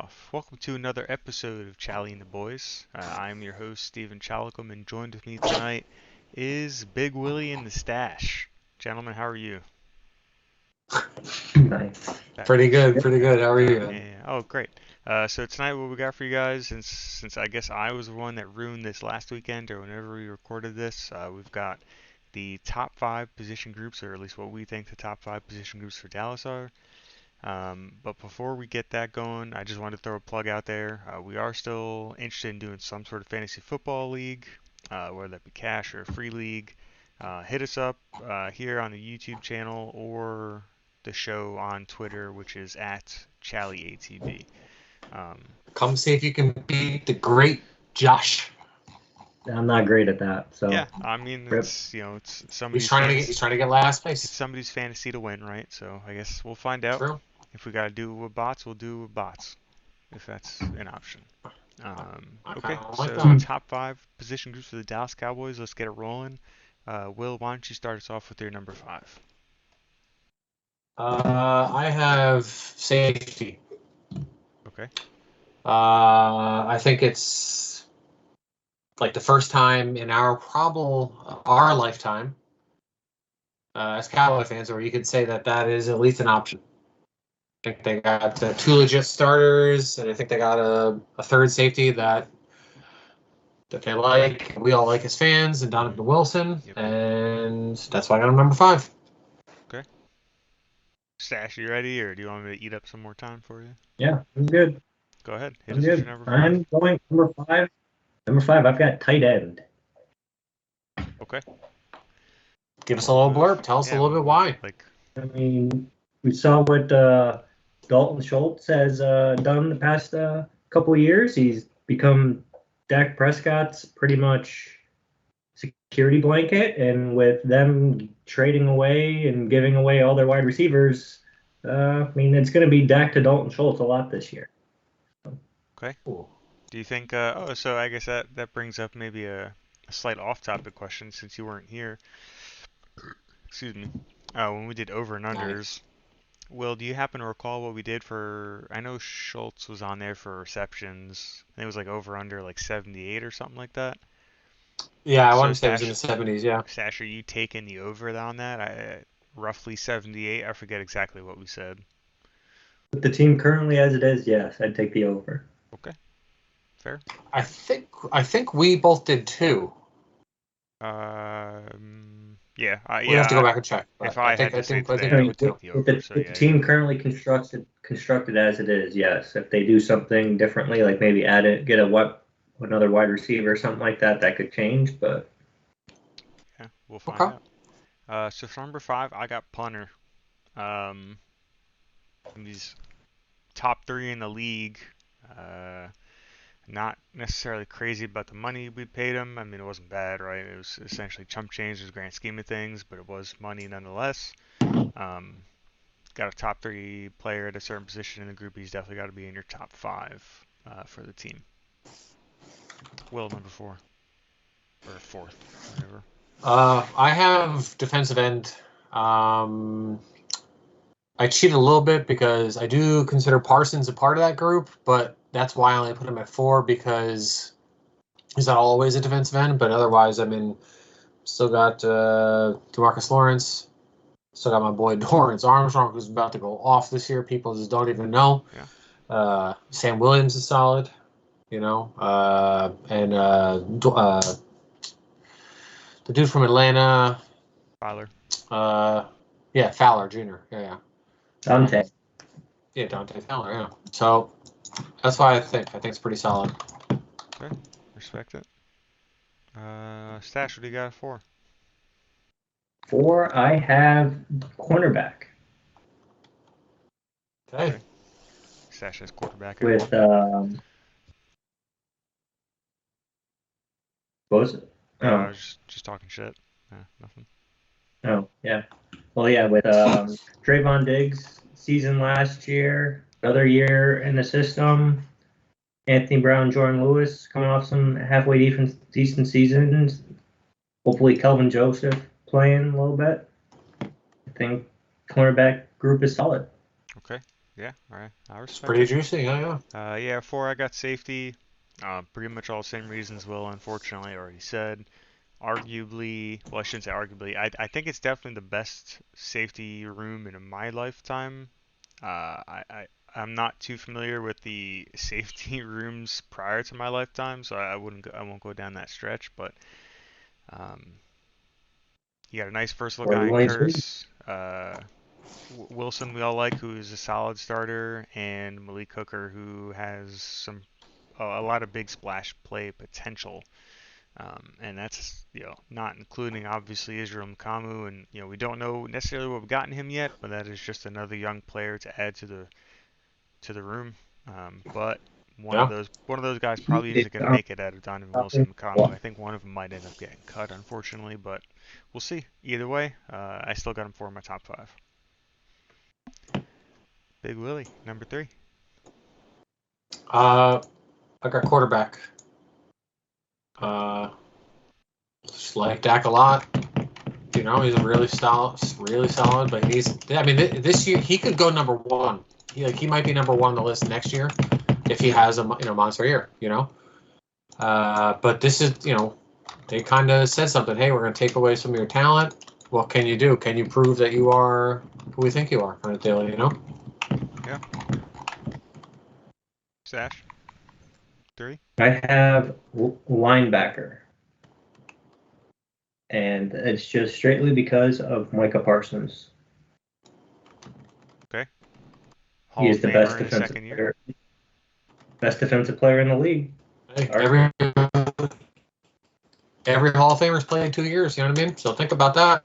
off. Welcome to another episode of Chally and the Boys. I'm your host, Stephen Chalicum, and joined with me tonight is Big Willie in the Stash. Gentlemen, how are you? Nice. Pretty good. How are you? Yeah. Oh, great. So tonight what we got for you guys, since I guess I was the one that ruined this last weekend or whenever we recorded this, we've got the top 5 position groups, or at least what we think the top 5 position groups for Dallas are. But before we get that going, I just wanted to throw a plug out there. We are still interested in doing some sort of fantasy football league, whether that be cash or a free league. Hit us up here on the YouTube channel or the show on Twitter, which is at ChallyATB. Come see if you can beat the great Josh. I'm not great at that, so Yeah, I mean it's it's somebody's he's trying to get last place. It's somebody's fantasy to win, right? So I guess we'll find out. True. If we gotta do it with bots, we'll do it with bots, if that's an option. Okay, so top 5 position groups for the Dallas Cowboys. Let's get it rolling. Will, why don't you start us off with your number 5? I have safety. Okay. I think it's like the first time in our lifetime as Cowboy fans where you could say that is at least an option. I think they got 2 legit starters, and I think they got a third safety that they like. We all like as fans, and Donovan Wilson, and that's why I got him number 5. Okay. Stash, you ready, or do you want me to eat up some more time for you? Yeah, I'm good. Go ahead. Hit us with your number 5. I'm going number 5. Number 5, I've got tight end. Okay. Give us a little blurb. Tell us a little bit why. I mean, we saw what Dalton Schultz has done the past couple of years. He's become Dak Prescott's pretty much security blanket, and with them trading away and giving away all their wide receivers, I mean, it's going to be Dak to Dalton Schultz a lot this year. Okay. Cool. Do you think, so I guess that brings up maybe a slight off-topic question since you weren't here. Excuse me. When we did over and unders, Will, do you happen to recall what we did for, I know Schultz was on there for receptions. I think it was like over under like 78 or something like that. Yeah, I want to say it was in the 70s, yeah. Stash, are you taking the over on that? Roughly 78. I forget exactly what we said. With the team currently as it is, yes, I'd take the over. Okay. Fair. I think we both did too. Yeah. We have to go back and check. If I think with the team currently constructed as it is, yes. If they do something differently, like maybe get another wide receiver or something like that, that could change. But yeah, we'll find out. So for number 5, I got Punter. He's top 3 in the league. Not necessarily crazy about the money we paid him. I mean, it wasn't bad, right? It was essentially chump change in the grand scheme of things, but it was money nonetheless. Got a top 3 player at a certain position in the group. He's definitely got to be in your top 5 for the team. Will, number 4. Or 4th, whatever. I have defensive end. I cheated a little bit because I do consider Parsons a part of that group, but that's why I only put him at 4 because he's not always a defensive end. But otherwise, I mean, still got DeMarcus Lawrence, still got my boy Dorrance Armstrong, who's about to go off this year. People just don't even know. Yeah. Sam Williams is solid, and the dude from Atlanta, Fowler. Fowler Jr. Yeah. Dante. Yeah, Dante Fowler. Yeah. So that's why I think it's pretty solid. Okay, respect it. Stash, what do you got for? 4, I have cornerback. Okay. Stash has quarterback. With what was it? I was just talking shit. Nothing. Oh, yeah. Well, yeah, with Trayvon Diggs' season last year, another year in the system, Anthony Brown, Jordan Lewis coming off some halfway decent seasons. Hopefully Kelvin Joseph playing a little bit. I think cornerback group is solid. Okay. Yeah, all right. I It's respect pretty it. juicy. Yeah, Yeah, 4, I got safety. Pretty much all the same reasons Will unfortunately already said. Arguably, well, I shouldn't say arguably. I think it's definitely the best safety room in my lifetime. I'm not too familiar with the safety rooms prior to my lifetime, so I won't go down that stretch. But um, you got a nice versatile guy in 41-2. Curse. Wilson we all like, who is a solid starter, and Malik Hooker, who has a lot of big splash play potential. And that's not including obviously Israel Mkamu, and we don't know necessarily what we've gotten him yet, but that is just another young player to add to the room. But yeah. one of those guys He probably is isn't going to make it out of Donovan Wilson unstoppable. McConnell. I think one of them might end up getting cut, unfortunately, but we'll see. Either way, I still got him for my top 5. Big Willie, number 3. I got quarterback. Just like Dak a lot. He's a really solid. But this year he could go number 1. He might be number 1 on the list next year if he has a monster year. But this is they kind of said something. Hey, we're going to take away some of your talent. What can you do? Can you prove that you are who we think you are? Kind of deal. Yeah. Sash, 3. I have linebacker, and it's just straightly because of Micah Parsons. Okay. He Hall of is the Famer in his second year. best defensive player in the league. Hey, every Hall of Famer's played 2 years. You know what I mean? So think about that.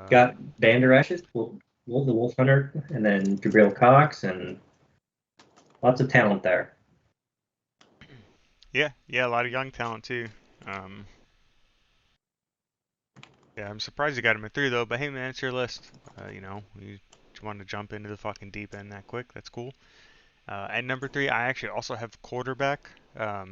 Got Vander Esch, the Wolf Hunter, and then Jabril Cox, and lots of talent there. Yeah, a lot of young talent too. Um, yeah, I'm surprised you got him at 3 though. But hey, man, it's your list. You wanted to jump into the fucking deep end that quick. That's cool. At number 3, I actually also have quarterback. I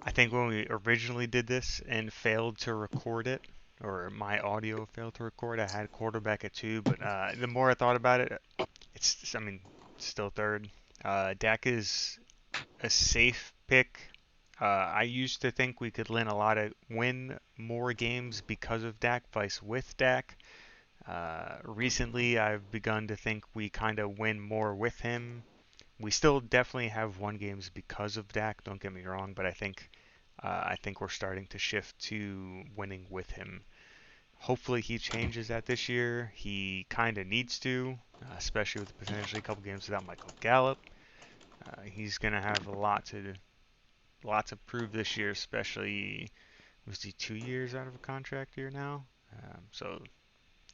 think when we originally did this and failed to record it, or my audio failed to record, I had quarterback at 2. But the more I thought about it, I mean, still 3rd. Dak is a safe pick. I used to think we could win more games because of Dak, vice with Dak. Recently, I've begun to think we kind of win more with him. We still definitely have won games because of Dak. Don't get me wrong, but I think we're starting to shift to winning with him. Hopefully, he changes that this year. He kind of needs to, especially with potentially a couple games without Michael Gallup. He's gonna have a lot to prove this year, especially was he 2 years out of a contract year now? So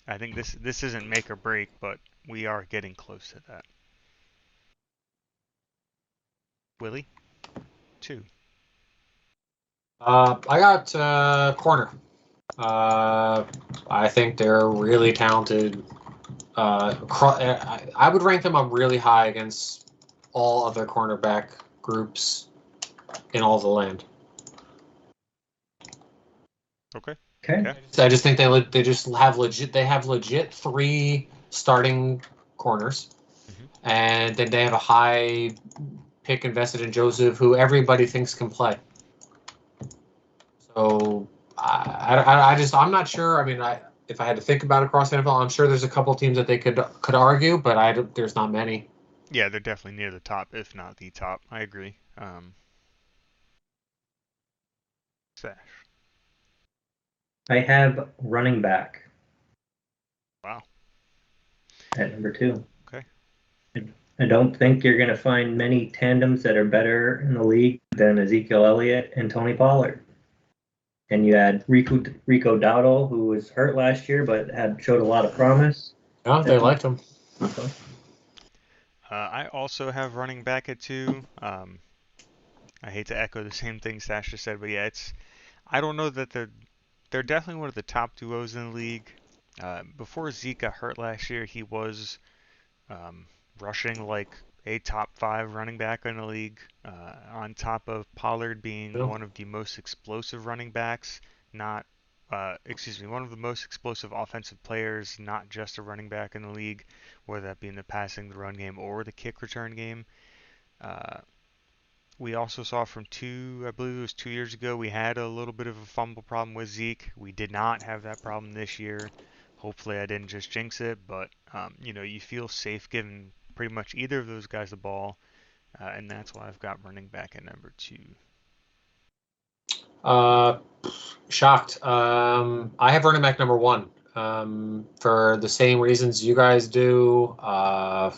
I think this isn't make or break, but we are getting close to that. Willie, 2. I got corner. I think they're really talented. I would rank them up really high against all other cornerback groups in all the land. Okay. Okay. Yeah. I just think they have legit 3 starting corners, and then they have a high pick invested in Joseph, who everybody thinks can play. So I'm not sure. I mean, if I had to think about it across the NFL, I'm sure there's a couple teams that they could argue, but there's not many. Yeah, they're definitely near the top, if not the top. I agree. Sash. I have running back Wow. at number 2. Okay. I don't think you're going to find many tandems that are better in the league than Ezekiel Elliott and Tony Pollard. And you had Rico Dowdle, who was hurt last year but showed a lot of promise. Yeah, they liked him. I also have running back at 2. I hate to echo the same thing Sash just said, but yeah, I don't know that they're definitely one of the top duos in the league. Before Zeke got hurt last year, he was um, rushing like a top 5 running back in the league, on top of Pollard being Yeah. one of the most explosive running backs, not one of the most explosive offensive players, not just a running back in the league, whether that be in the passing, the run game, or the kick return game. Uh, we also saw I believe it was 2 years ago, we had a little bit of a fumble problem with Zeke. We did not have that problem this year. Hopefully, I didn't just jinx it, but you feel safe giving pretty much either of those guys the ball, and that's why I've got running back at number 2. Shocked. I have running back number 1 for the same reasons you guys do. I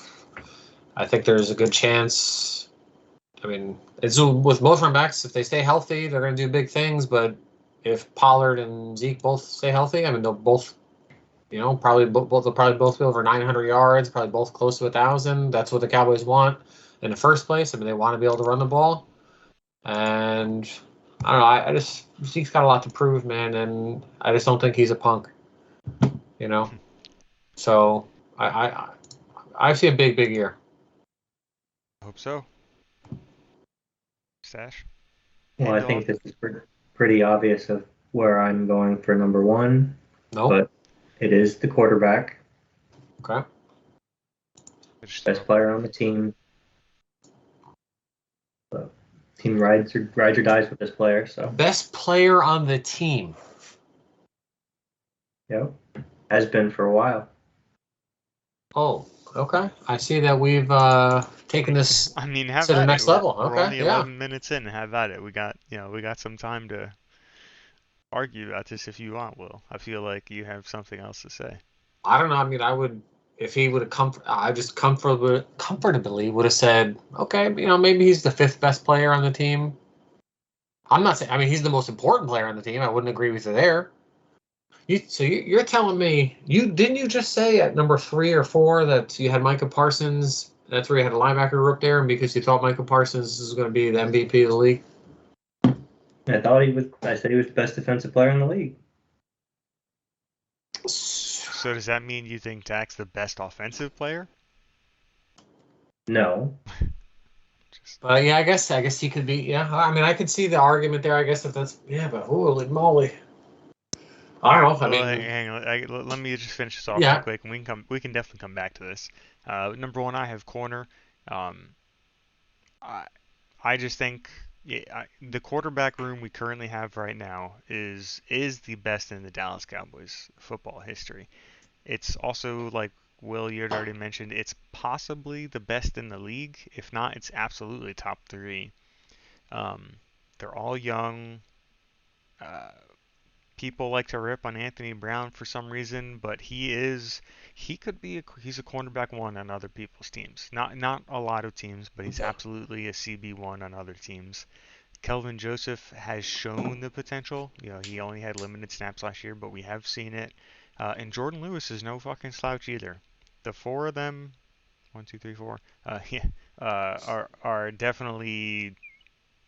think there's a good chance. I mean, it's with most running backs, if they stay healthy, they're going to do big things. But if Pollard and Zeke both stay healthy, I mean, they'll both, probably they'll probably both be over 900 yards, probably both close to 1,000. That's what the Cowboys want in the first place. I mean, they want to be able to run the ball, and I don't know. I just Zeke's got a lot to prove, man, and I just don't think he's a punk. So I see a big year. I hope so. Stash. Well, I think this is pretty obvious of where I'm going for number 1. Nope. But it is the quarterback. Okay. Best player on the team. The team rides or dies with this player. So best player on the team. Yep. Has been for a while. Oh, okay. I see that we've taken this to the next level. We're Okay, only 11 minutes in. Have at it. We got some time to argue about this if you want, Will. I feel like you have something else to say. I don't know. I mean, I would, if he would have I just comfortably would have said, okay, maybe he's the 5th best player on the team. I'm not saying. I mean, he's the most important player on the team. I wouldn't agree with you there. You're telling me didn't you just say at number 3 or 4 that you had Micah Parsons? That's where you had a linebacker group there, and because you thought Micah Parsons was going to be the MVP of the league. I said he was the best defensive player in the league. So does that mean you think Dak's the best offensive player? No. But yeah, I guess he could be. Yeah, I mean, I could see the argument there. I guess if that's but holy moly. I don't know. Hang on. Let me just finish this off real quick, and we can definitely come back to this. Number 1, I have corner. I just think the quarterback room we currently have right now is the best in the Dallas Cowboys football history. It's also, like Will, you had already mentioned, it's possibly the best in the league. If not, it's absolutely top 3. They're all young. People like to rip on Anthony Brown for some reason, but he's a cornerback 1 on other people's teams. Not a lot of teams, but he's absolutely a CB1 on other teams. Kelvin Joseph has shown the potential. He only had limited snaps last year, but we have seen it. And Jordan Lewis is no fucking slouch either. The 4 of them, 1, 2, 3, 4, are definitely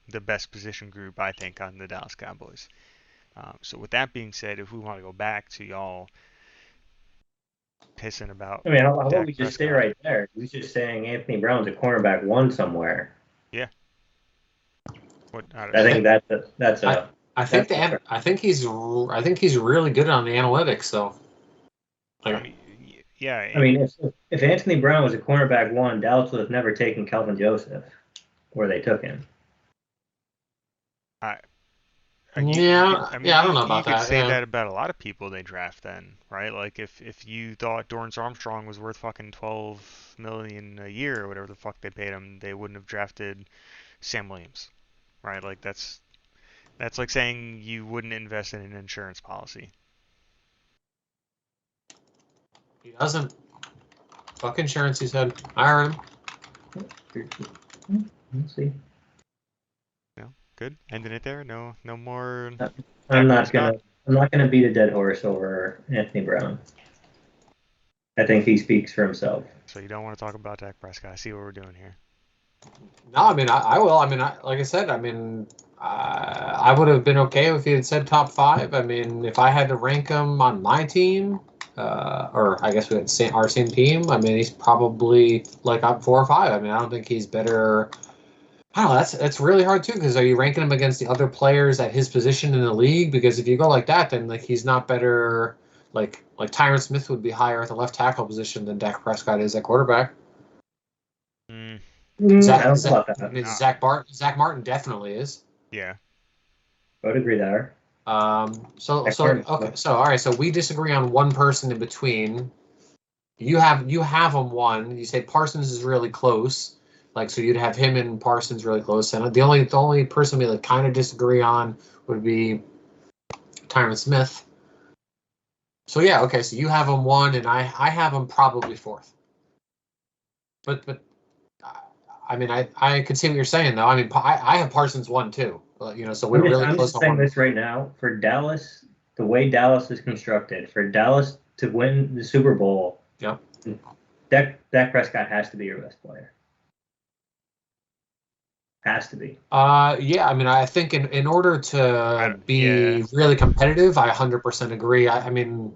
the best position group, I think, on the Dallas Cowboys. So with that being said, if we want to go back to y'all pissing about, I mean, how about we just stay right there? He's just saying Anthony Brown's a cornerback 1 somewhere. Yeah. I think that's a. I think he's really good on the analytics. So. I mean, yeah. I mean, if Anthony Brown was a cornerback 1, Dallas would have never taken Kelvin Joseph where they took him. I don't know about that. You could say that about a lot of people they draft then, right? Like if you thought Dorrance Armstrong was worth fucking $12 million a year or whatever the fuck they paid him, they wouldn't have drafted Sam Williams, right? Like that's like saying you wouldn't invest in an insurance policy. He doesn't. Fuck insurance, he said. I heard him. Let's see. Good. Ending it there. No more. I'm not gonna beat a dead horse over Anthony Brown. I think he speaks for himself. So you don't want to talk about Dak Prescott. I see what we're doing here. No, I mean I will. I mean, like I said, I mean I would have been okay if he had said top 5. I mean, if I had to rank him on my team, or I guess we had our same team. I mean, he's probably like up 4 or 5. I mean, I don't think he's better. I don't know. That's really hard too. Because are you ranking him against the other players at his position in the league? Because if you go like that, then like he's not better. Like Tyron Smith would be higher at the left tackle position than Dak Prescott is at quarterback. Mm, I don't know about that. nah, Zach Martin definitely is. yeah. I would agree there. Okay. So all right. So we disagree on one person in between. You have him one. You say Parsons is really close. Like so, you'd have him and Parsons really close. And the only person we like kind of disagree on would be Tyron Smith. So yeah, okay. So you have him one, and I have him probably fourth. But I mean I could see what you're saying though. I mean I have Parsons one too. So we're really I'm close just on saying one. this right now. For Dallas, the way Dallas is constructed, for Dallas to win the Super Bowl, Yep. Dak Prescott has to be your best player. Has to be. Yeah, I mean, I think in order to Yeah. be really competitive, I 100% agree. I mean,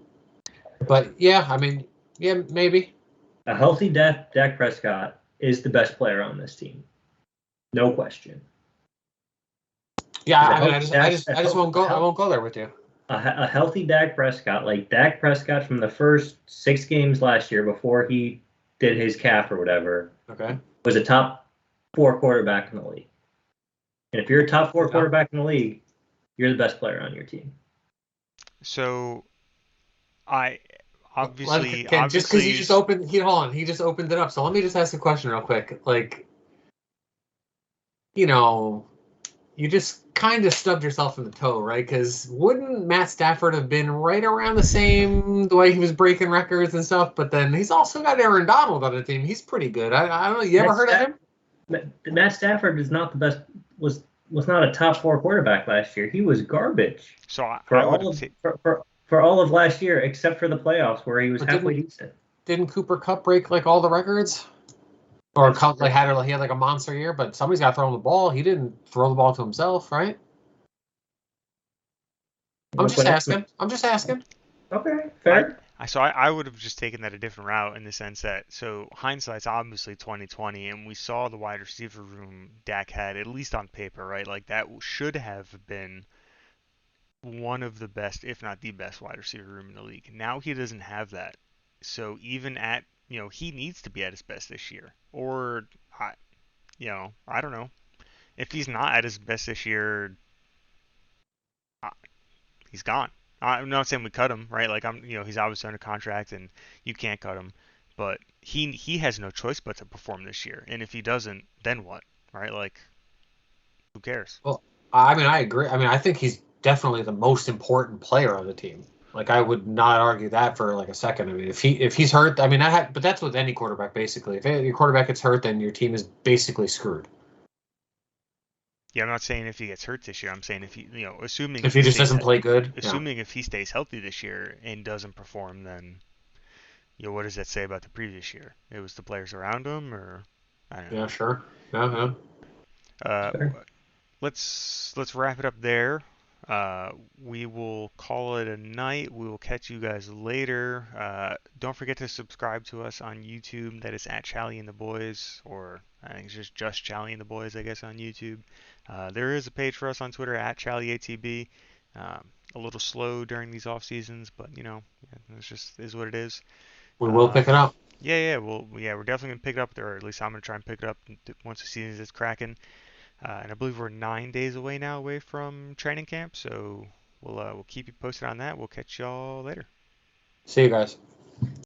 but yeah, I mean, yeah, maybe. A healthy Dak Prescott is the best player on this team. No question. Yeah, A I mean, healthy Dak, I just won't go. I won't go there with you. a healthy Dak Prescott, like Dak Prescott from the first 6 games last year before he did his calf or whatever, Okay. was a top 4 quarterback in the league. And if you're a top 4 Yeah. quarterback in the league, you're the best player on your team. So I Just because obviously he just opened it up. So let me just ask a question real quick. Like, you know, you just kind of stubbed yourself in the toe, right? Because wouldn't Matt Stafford have been right around the way he was breaking records and stuff? But then he's also got Aaron Donald on the team. He's pretty good. I don't know. You ever heard of him? Matt Stafford is not the best. Was not a top 4 quarterback last year. He was garbage so for I would all have of for all of last year, except for the playoffs where he was But halfway decent. didn't Cooper Cup break like all the records? Or Cup he had like a monster year, but somebody's got to throw him the ball. He didn't throw the ball to himself, right? I'm Look just what asking. I'm just asking. Okay, I fair. I would have just taken that a different route in the sense that so hindsight's obviously 2020 and we saw the wide receiver room Dak had at least on paper, right? Like that should have been one of the best, if not the best wide receiver room in the league. Now he doesn't have that. So even at, he needs to be at his best this year. Or I don't know. If he's not at his best this year, uh, he's gone. I'm not saying we cut him, right? Like he's obviously under contract and you can't cut him, but he has no choice but to perform this year. And if he doesn't, then what, right? Like, who cares? Well, I mean, I agree. I mean, I think he's definitely the most important player on the team. Like, I would not argue that for like a second. I mean, if he's hurt, I mean, but that's with any quarterback basically. If your quarterback gets hurt, then your team is basically screwed. Yeah, I'm not saying if he gets hurt this year. I'm saying if he, assuming If if he he just stays doesn't play good, yeah, assuming if he stays healthy this year and doesn't perform, then what does that say about the previous year? It was the players around him, or I don't yeah, know. sure, yeah, yeah. Uh, Fair. let's wrap it up there. We will call it a night. We will catch you guys later. Don't forget to subscribe to us on YouTube. That is at Chally and the Boys, or I think it's just Chally and the Boys, I guess, on YouTube. There is a page for us on Twitter at ChallyATB. A little slow during these off seasons, but it's just is what it is. We will Uh, pick it up. yeah, we're definitely gonna pick it up there, or at least I'm gonna try and pick it up once the season is cracking. And I believe we're 9 days away from training camp, so we'll keep you posted on that. We'll catch y'all later. See you guys.